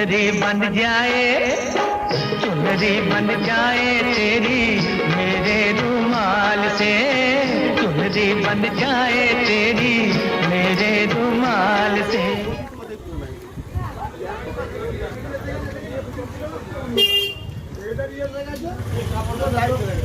चुनरी बन जाए, चुनरी बन जाए तेरी मेरे रुमाल से, चुनरी बन जाए तेरी मेरे रुमाल से। इधर ये